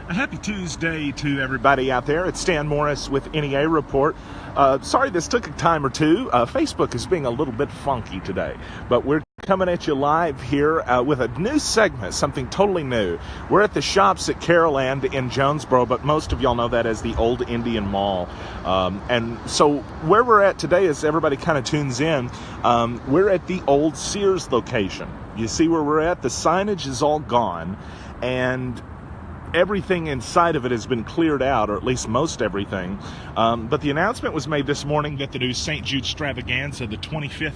A happy Tuesday to everybody out there. It's Stan Morris with NEA Report. Sorry this took a time or two. Facebook is being a little bit funky today, but we're coming at you live here with a new segment, something totally new. We're at the shops at Caroland in Jonesboro, but most of y'all know that as the Old Indian Mall. And so where we're at today, as everybody kind of tunes in, we're at the old Sears location. You see where we're at? The signage is all gone, and everything inside of it has been cleared out, or at least most everything. But the announcement was made this morning that the new St. Jude Extravaganza, the 25th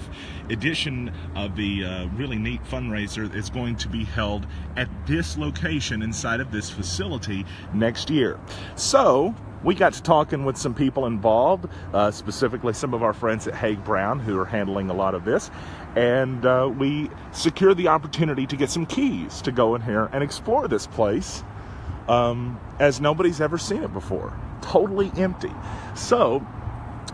edition of the really neat fundraiser, is going to be held at this location inside of this facility next year. So we got to talking with some people involved, specifically some of our friends at Haig Brown who are handling a lot of this. And we secured the opportunity to get some keys to go in here and explore this place. As nobody's ever seen it before. Totally empty. So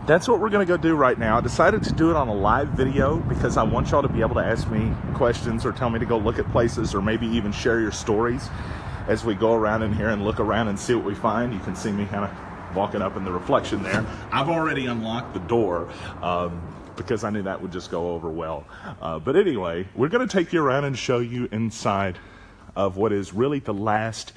that's what we're going to go do right now. I decided to do it on a live video because I want y'all to be able to ask me questions or tell me to go look at places, or maybe even share your stories as we go around in here and look around and see what we find. You can see me kind of walking up in the reflection there. I've already unlocked the door because I knew that would just go over well. But anyway, we're going to take you around and show you inside of what is really the last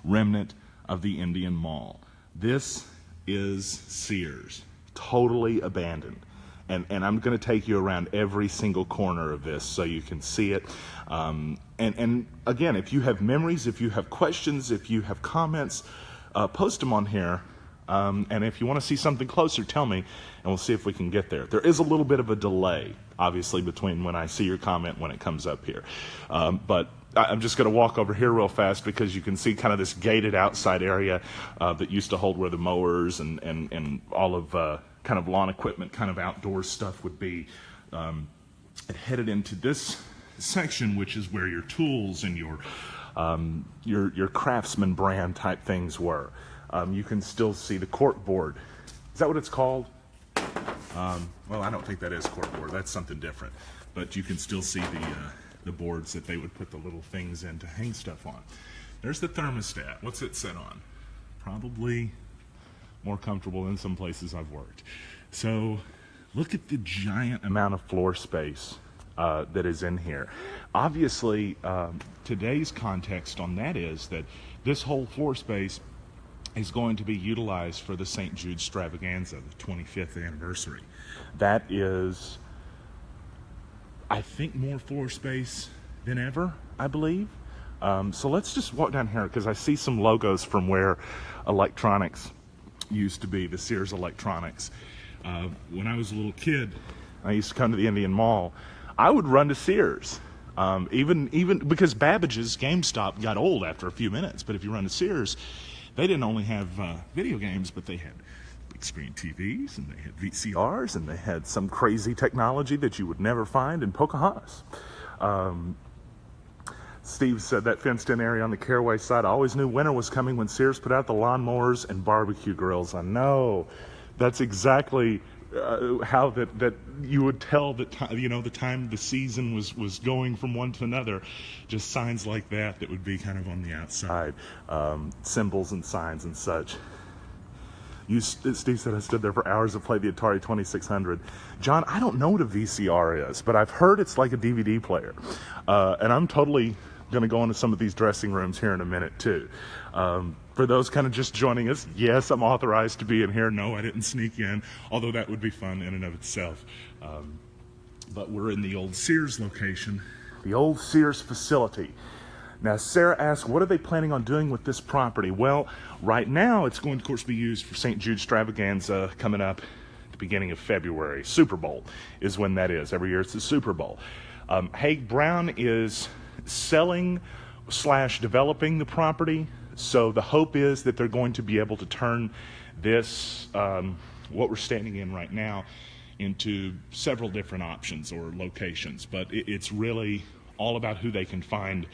remnant of the Indian Mall. This is Sears, totally abandoned. And I'm going to take you around every single corner of this so you can see it. And again, if you have memories, if you have questions, if you have comments, post them on here. And if you want to see something closer, tell me, and we'll see if we can get there. There is a little bit of a delay, obviously, between when I see your comment when it comes up here. But I'm just going to walk over here real fast because you can see kind of this gated outside area that used to hold where the mowers and all of kind of lawn equipment, kind of outdoor stuff would be. It headed into this section, which is where your tools and your Craftsman brand type things were. You can still see the cork board. Is that what it's called? Well, I don't think that is cork board. That's something different. But you can still see the boards that they would put the little things in to hang stuff on. There's the thermostat. What's it set on? Probably more comfortable than some places I've worked. So look at the giant amount of floor space that is in here. Obviously, today's context on that is that this whole floor space is going to be utilized for the St. Jude Extravaganza, the 25th anniversary. That is, I think, more floor space than ever, I believe. So let's just walk down here because I see some logos from where electronics used to be, the Sears Electronics. When I was a little kid, I used to come to the Indian Mall. I would run to Sears. Even because Babbage's GameStop got old after a few minutes, but if you run to Sears, they didn't only have video games, but they had big screen TVs, and they had VCRs, and they had some crazy technology that you would never find in Pocahontas. Steve said that fenced-in area on the Caraway side, I always knew winter was coming when Sears put out the lawnmowers and barbecue grills. I know. That's exactly how that you would tell that the time the season was going from one to another. Just signs like that would be kind of on the outside, symbols and signs and such. Steve said I stood there for hours to play the Atari 2600. John, I don't know what a VCR is, but I've heard it's like a DVD player, and I'm totally going to go into some of these dressing rooms here in a minute too. For those kind of just joining us, yes, I'm authorized to be in here. No, I didn't sneak in, although that would be fun in and of itself. But we're in the old Sears location, the old Sears facility. Now, Sarah asked, what are they planning on doing with this property? Well, right now, it's going to, of course, be used for St. Jude Extravaganza coming up at the beginning of February. Super Bowl is when that is. Every year it's the Super Bowl. Haig Brown is selling/developing the property. So the hope is that they're going to be able to turn this, what we're standing in right now, into several different options or locations. But it's really all about who they can find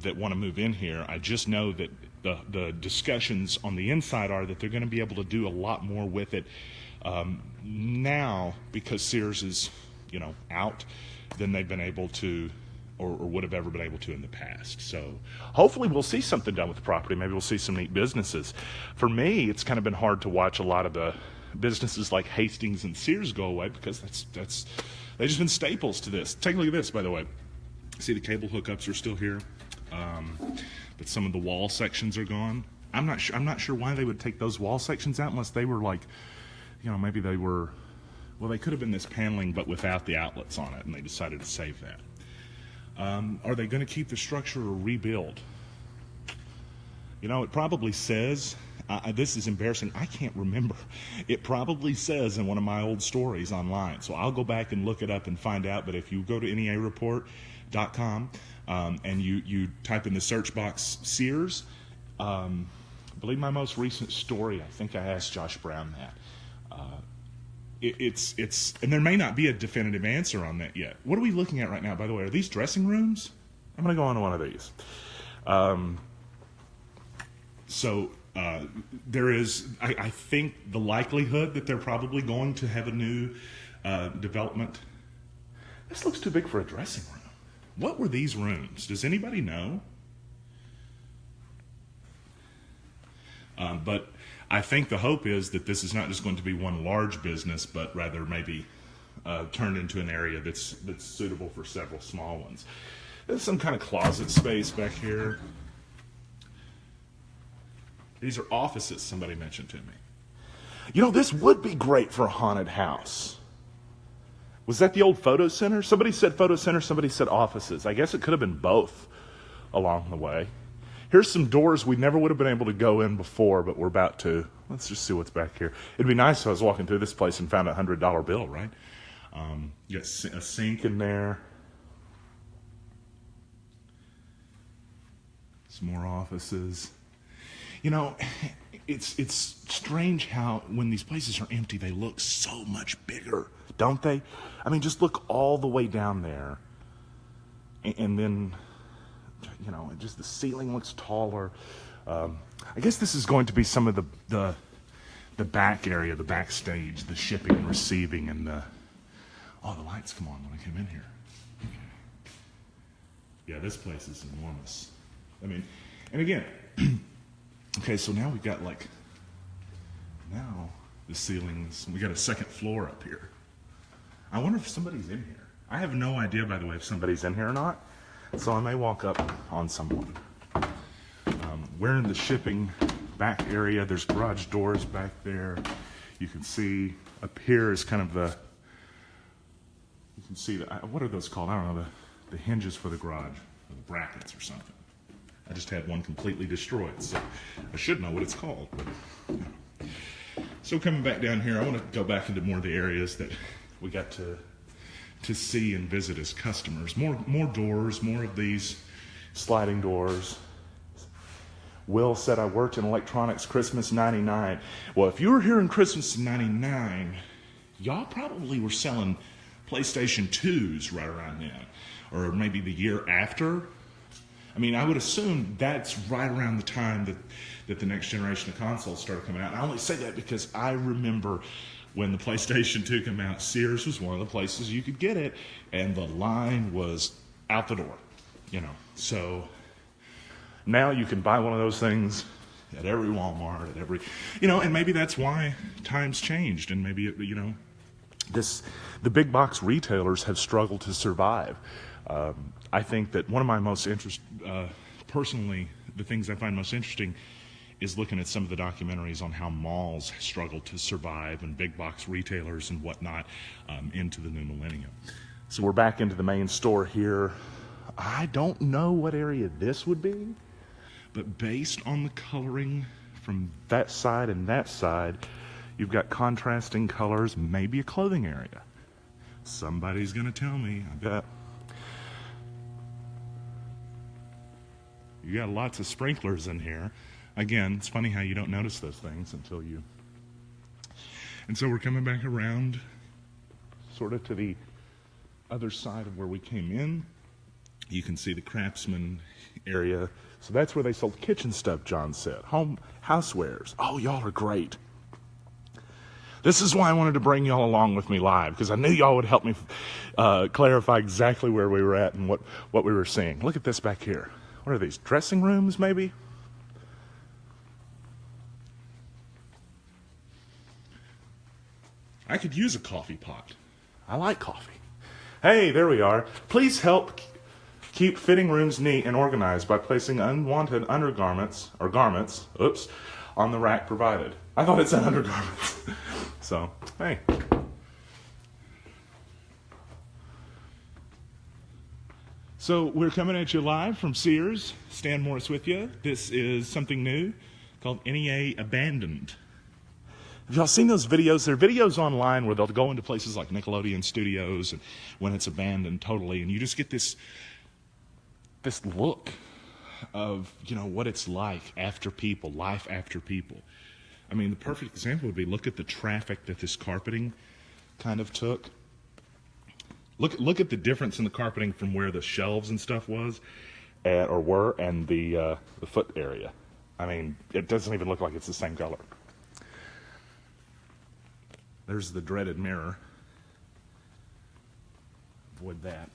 that want to move in here. I just know that the discussions on the inside are that they're going to be able to do a lot more with it now because Sears is, out, than they've been able to or would have ever been able to in the past. So hopefully we'll see something done with the property. Maybe we'll see some neat businesses. For me, it's kind of been hard to watch a lot of the businesses like Hastings and Sears go away, because they've just been staples to this. Take a look at this, by the way. See, the cable hookups are still here, but some of the wall sections are gone. I'm not sure why they would take those wall sections out, unless they were like, maybe they were, well, they could have been this paneling but without the outlets on it, and they decided to save that. Are they going to keep the structure or rebuild? It probably says, this is embarrassing, I can't remember. It probably says in one of my old stories online, so I'll go back and look it up and find out. But if you go to NEAreport.com and you type in the search box Sears, I believe my most recent story, I think I asked Josh Brown that. It's and there may not be a definitive answer on that yet. What are we looking at right now, by the way? Are these dressing rooms? I'm going to go on to one of these. There is, I think, the likelihood that they're probably going to have a new development. This looks too big for a dressing room. What were these rooms? Does anybody know? But I think the hope is that this is not just going to be one large business, but rather maybe turned into an area that's suitable for several small ones. There's some kind of closet space back here. These are offices, somebody mentioned to me. This would be great for a haunted house. Was that the old photo center? Somebody said photo center, somebody said offices. I guess it could have been both along the way. Here's some doors we never would have been able to go in before, but we're about to. Let's just see what's back here. It'd be nice if I was walking through this place and found a $100 bill, right? You got a sink in there. Some more offices. It's strange how when these places are empty, they look so much bigger, don't they? I mean, just look all the way down there. And then, just the ceiling looks taller. I guess this is going to be some of the back area, the backstage, the shipping and receiving, and the lights come on when I came in here. Okay. Yeah, this place is enormous. I mean, and again, okay, so now we've got now the ceilings, we got a second floor up here. I wonder if somebody's in here. I have no idea, by the way, if somebody's in here or not, so I may walk up on someone. We're in the shipping back area. There's garage doors back there. You can see up here is kind of you can see what are those called? I don't know, the hinges for the garage, or the brackets or something. I just had one completely destroyed, so I should know what it's called. But, So coming back down here, I want to go back into more of the areas that we got to see and visit as customers. More doors, more of these sliding doors. Will said, I worked in electronics Christmas '99. Well, if you were here in Christmas '99, y'all probably were selling PlayStation 2s right around then, or maybe the year after. I mean, I would assume that's right around the time that the next generation of consoles started coming out. And I only say that because I remember when the PlayStation 2 came out, Sears was one of the places you could get it, and the line was out the door, So now you can buy one of those things at every Walmart, at every, and maybe that's why times changed, and maybe, the big box retailers have struggled to survive. I think that one of my most personally, the things I find most interesting is looking at some of the documentaries on how malls struggle to survive and big box retailers and whatnot into the new millennium. So we're back into the main store here. I don't know what area this would be, but based on the coloring from that side and that side, you've got contrasting colors, maybe a clothing area. Somebody's going to tell me, I bet. You got lots of sprinklers in here. Again, it's funny how you don't notice those things until you... And so we're coming back around sort of to the other side of where we came in. You can see the craftsman area. So that's where they sold kitchen stuff, John said. Housewares. Oh, y'all are great. This is why I wanted to bring y'all along with me live, because I knew y'all would help me clarify exactly where we were at and what we were seeing. Look at this back here. What are these, dressing rooms maybe? I could use a coffee pot. I like coffee. Hey, there we are. Please help keep fitting rooms neat and organized by placing unwanted undergarments or garments, on the rack provided. I thought it said undergarments. So, hey. So we're coming at you live from Sears. Stan Morris with you. This is something new called NEA Abandoned. Have y'all seen those videos? There are videos online where they'll go into places like Nickelodeon Studios and when it's abandoned totally, and you just get this look of, what it's like after people, life after people. I mean, the perfect example would be, look at the traffic that this carpeting kind of took. Look at the difference in the carpeting from where the shelves and stuff was, were, and the foot area. I mean, it doesn't even look like it's the same color. There's the dreaded mirror. Avoid that.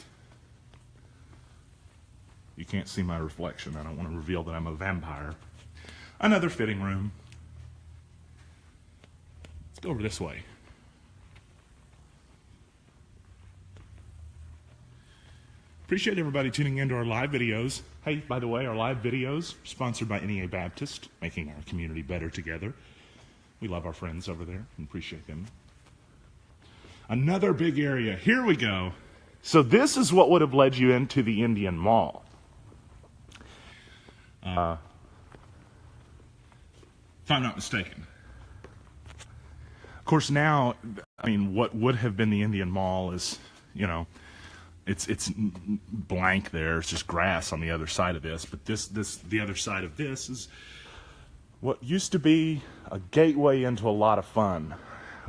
You can't see my reflection. I don't want to reveal that I'm a vampire. Another fitting room. Let's go over this way. Appreciate everybody tuning into our live videos. Hey, by the way, our live videos are sponsored by NEA Baptist, making our community better together. We love our friends over there and appreciate them. Another big area. Here we go. So this is what would have led you into the Indian Mall. If I'm not mistaken. Of course, now, I mean, what would have been the Indian Mall is, it's blank there. It's just grass on the other side of this. But the other side of this is what used to be a gateway into a lot of fun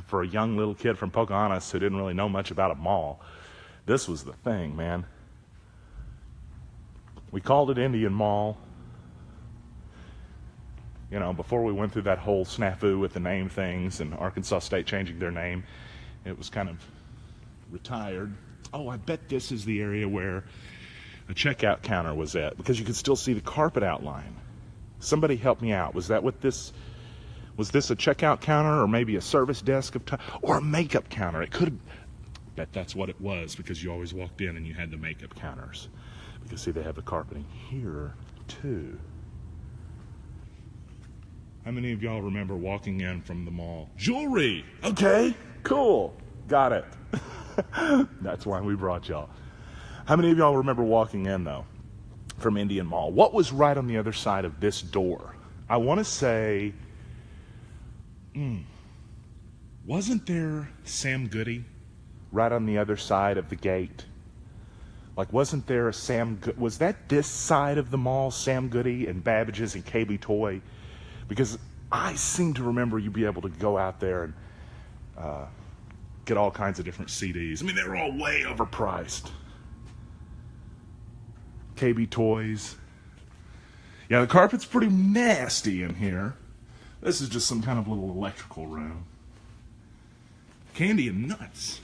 for a young little kid from Pocahontas who didn't really know much about a mall. This was the thing, man. We called it Indian Mall. Before we went through that whole snafu with the name things and Arkansas State changing their name, it was kind of retired. Oh, I bet this is the area where a checkout counter was at, because you could still see the carpet outline. Somebody help me out. Was this a checkout counter, or maybe a service desk or a makeup counter? It could have. Bet that's what it was, because you always walked in and you had the makeup counters. You can see they have the carpeting here too. How many of y'all remember walking in from the mall? Jewelry! Okay, cool. Got it. That's why we brought y'all. How many of y'all remember walking in, though, from Indian Mall? What was right on the other side of this door? I want to say, wasn't there Sam Goody right on the other side of the gate? Like, wasn't there a was that this side of the mall, Sam Goody and Babbage's and KB Toy? Because I seem to remember you'd be able to go out there and get all kinds of different CDs. I mean, they were all way overpriced. KB Toys. Yeah, the carpet's pretty nasty in here. This is just some kind of little electrical room. Candy and nuts.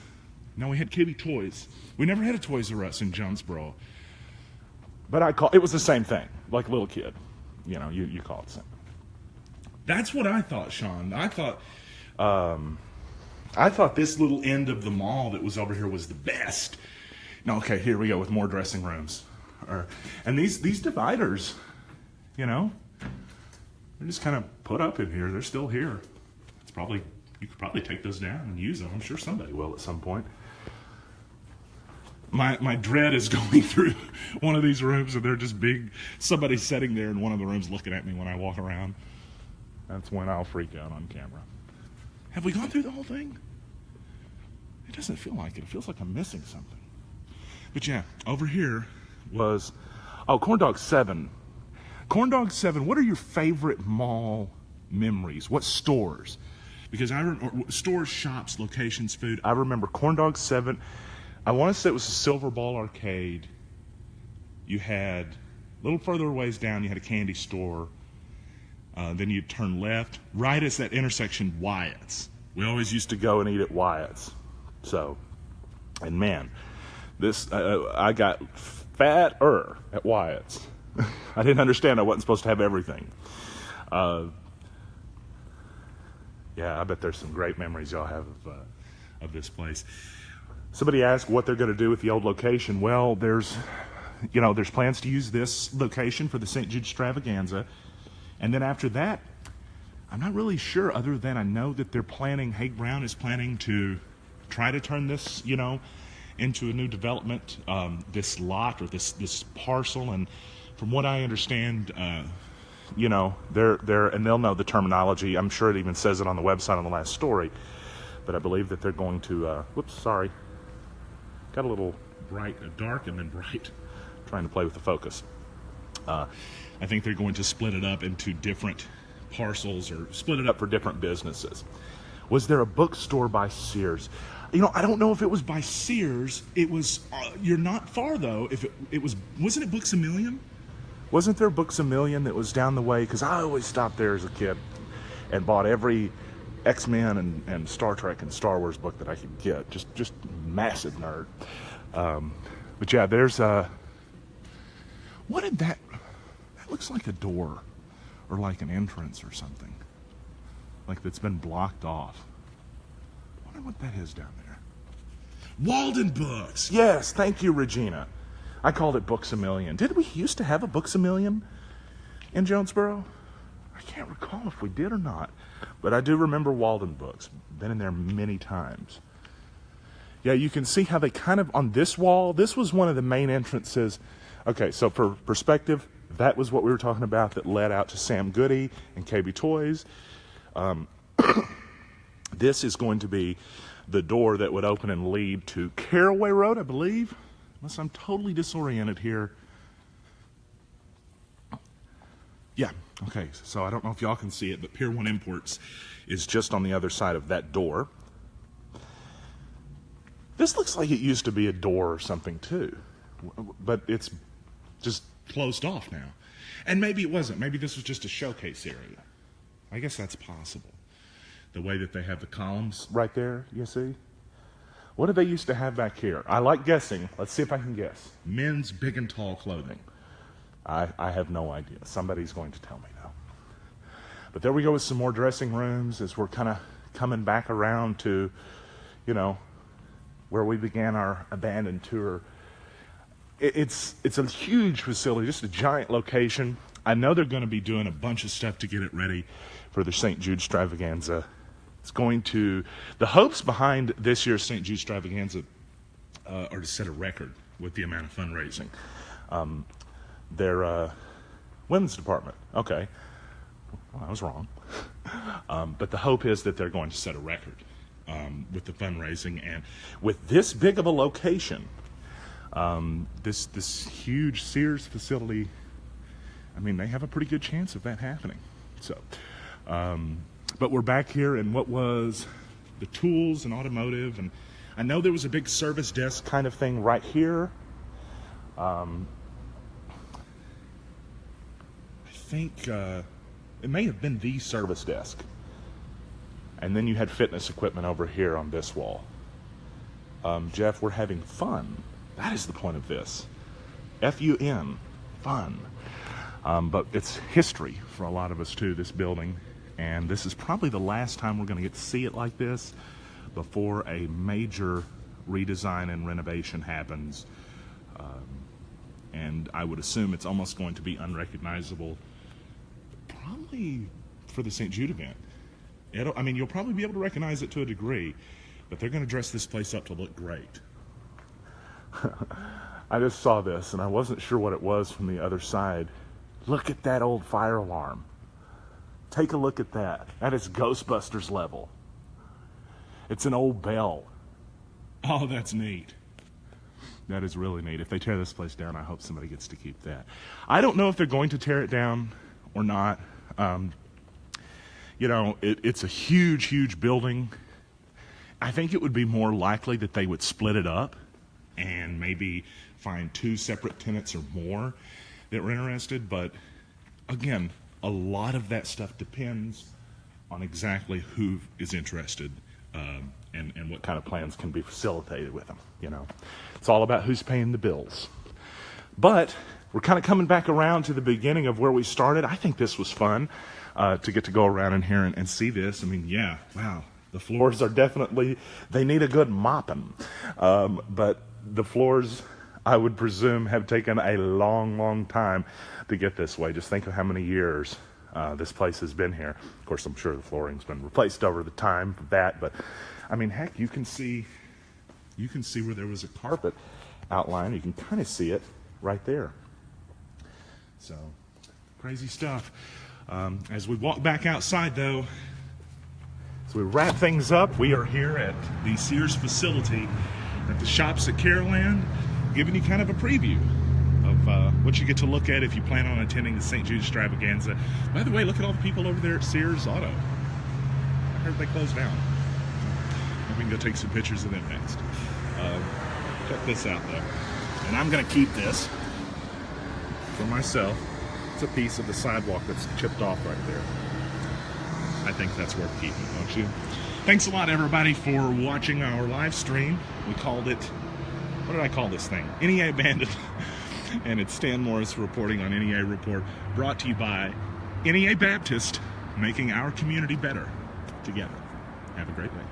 Now, we had KB Toys. We never had a Toys R Us in Jonesboro. But it was the same thing, like a little kid. You call it the same. That's what I thought, Sean. I thought this little end of the mall that was over here was the best. Now, okay, here we go with more dressing rooms. And these dividers, they're just kind of put up in here. They're still here. You could probably take those down and use them. I'm sure somebody will at some point. My dread is going through one of these rooms, and they're just big. Somebody's sitting there in one of the rooms looking at me when I walk around. That's when I'll freak out on camera. Have we gone through the whole thing? It doesn't feel like it. It feels like I'm missing something. But yeah, over here was, Corn Dog 7. Corn Dog 7, what are your favorite mall memories? What stores? Because stores, shops, locations, food. I remember Corn Dog 7. I want to say it was a Silver Ball Arcade. You had, a little further ways down, you had a candy store. Then you'd turn left, right as that intersection, Wyatt's. We always used to go and eat at Wyatt's. So, and man, I got fatter at Wyatt's. I didn't understand I wasn't supposed to have everything. Yeah, I bet there's some great memories y'all have of this place. Somebody asked what they're going to do with the old location. Well, there's plans to use this location for the St. Jude Extravaganza. And then after that, I'm not really sure, other than I know that Hague Brown is planning to try to turn this, into a new development, this lot or this parcel. And from what I understand, they'll know the terminology. I'm sure it even says it on the website on the last story. But I believe that they're going to, got a little dark and then bright, trying to play with the focus. I think they're going to split it up into different parcels or split it up for different businesses. Was there a bookstore by Sears? I don't know if it was by Sears. It was, you're not far though. If it was, wasn't it Books A Million? Wasn't there Books A Million that was down the way? Because I always stopped there as a kid and bought every X-Men and Star Trek and Star Wars book that I could get. Just massive nerd. But yeah, there's what did that looks like a door or like an entrance or something. Like that's been blocked off. I wonder what that is down there. Walden Books! Yes, thank you, Regina. I called it Books A Million. Did we used to have a Books A Million in Jonesboro? I can't recall if we did or not. But I do remember Walden Books. Been in there many times. Yeah, you can see how they kind of, on this wall, this was one of the main entrances. Okay, so for perspective, that was what we were talking about that led out to Sam Goody and KB Toys. This is going to be the door that would open and lead to Caraway Road, I believe. Unless I'm totally disoriented here. Yeah, okay, so I don't know if y'all can see it, but Pier 1 Imports is just on the other side of that door. This looks like it used to be a door or something too, but it's just closed off now. And maybe it wasn't. Maybe this was just a showcase area. I guess that's possible. The way that they have the columns right there, you see? What did they used to have back here? I like guessing. Let's see if I can guess. Men's big and tall clothing. I have no idea. Somebody's going to tell me now. But there we go with some more dressing rooms as we're kind of coming back around to, where we began our abandoned tour. It's a huge facility, just a giant location. I know they're going to be doing a bunch of stuff to get it ready for the St. Jude Extravaganza. The hopes behind this year's St. Jude Extravaganza are to set a record with the amount of fundraising. Their women's department, okay. Well, I was wrong. But the hope is that they're going to set a record with the fundraising. And with this big of a location, this huge Sears facility, I mean, they have a pretty good chance of that happening. So, but we're back here in what was the tools and automotive, and I know there was a big service desk kind of thing right here. I think it may have been the service desk. And then you had fitness equipment over here on this wall. Jeff, we're having fun. That is the point of this. F-U-N, fun. But it's history for a lot of us too, this building. And this is probably the last time we're going to get to see it like this before a major redesign and renovation happens. And I would assume it's almost going to be unrecognizable, probably for the St. Jude event. You'll probably be able to recognize it to a degree, but they're going to dress this place up to look great. I just saw this, and I wasn't sure what it was from the other side. Look at that old fire alarm. Take a look at that. That is Ghostbusters level. It's an old bell. Oh, that's neat. That is really neat. If they tear this place down, I hope somebody gets to keep that. I don't know if they're going to tear it down or not. It's a huge, huge building. I think it would be more likely that they would split it up and maybe find 2 separate tenants or more that were interested. But again, a lot of that stuff depends on exactly who is interested and what kind of plans can be facilitated with them. You know, it's all about who's paying the bills. But we're kind of coming back around to the beginning of where we started. I think this was fun to get to go around in here and see this. I mean, yeah, wow. The floors are definitely, they need a good mopping. But the floors, I would presume, have taken a long, long time to get this way. Just think of how many years this place has been here. Of course, I'm sure the flooring's been replaced over the time of that, but I mean, heck, you can see where there was a carpet outline. You can kind of see it right there. So, crazy stuff. As we walk back outside, though, as we wrap things up, we are here at the Sears facility at the Shops at Caroline, giving you kind of a preview of what you get to look at if you plan on attending the St. Jude Extravaganza. By the way, look at all the people over there at Sears Auto. I heard they closed down. We can go take some pictures of them next. Check this out, though. And I'm going to keep this for myself. It's a piece of the sidewalk that's chipped off right there. I think that's worth keeping, don't you? Thanks a lot, everybody, for watching our live stream. We called it, what did I call this thing? NEA Bandit. And it's Stan Morris reporting on NEA Report, brought to you by NEA Baptist, making our community better together. Have a great day.